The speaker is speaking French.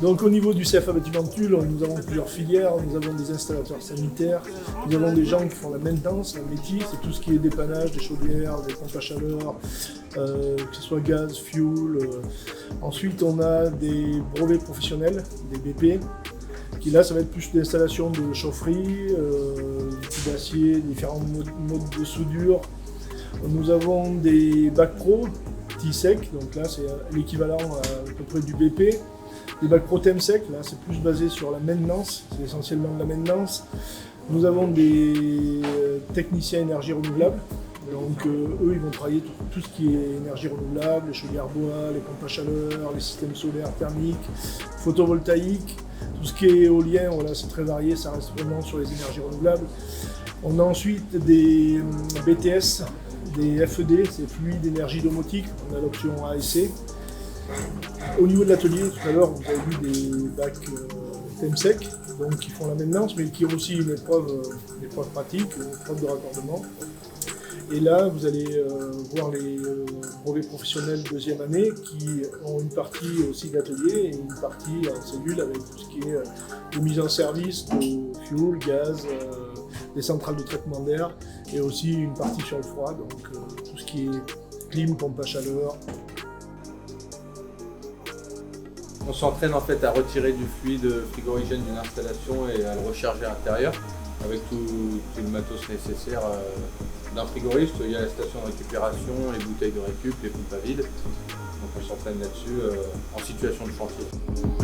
Donc au niveau du CFA Bâtiment de Tulle, nous avons plusieurs filières, nous avons des installateurs sanitaires, nous avons des gens qui font la maintenance, la métier, c'est tout ce qui est dépannage, des chaudières, des pompes à chaleur, que ce soit gaz, fuel. Ensuite on a des brevets professionnels, des BP, qui là ça va être plus d'installation de chaufferie, d'outils d'acier, différents modes de soudure. Nous avons des bacs pro, T-Sec, donc là c'est l'équivalent à peu près du BP. Des bacs pro Temsec, là c'est plus basé sur la maintenance, c'est essentiellement de la maintenance. Nous avons des techniciens énergie renouvelable, donc eux ils vont travailler tout ce qui est énergie renouvelable, les chaudières bois, les pompes à chaleur, les systèmes solaires thermiques, photovoltaïques, tout ce qui est éolien, voilà, c'est très varié, ça reste vraiment sur les énergies renouvelables. On a ensuite des BTS, des FED, c'est fluide énergie domotique, on a l'option A et C. Au niveau de l'atelier, tout à l'heure, vous avez vu des bacs Temsec, donc qui font la maintenance, mais qui ont aussi une épreuve pratique, une épreuve de raccordement. Et là, vous allez voir les brevets professionnels deuxième année qui ont une partie aussi d'atelier et une partie en cellule avec tout ce qui est de mise en service de fuel, gaz, des centrales de traitement d'air et aussi une partie sur le froid, donc tout ce qui est clim, pompe à chaleur. On s'entraîne en fait à retirer du fluide frigorigène d'une installation et à le recharger à l'intérieur avec tout le matos nécessaire d'un frigoriste. Il y a la station de récupération, les bouteilles de récup, les pompes à vide. Donc on s'entraîne là-dessus en situation de chantier.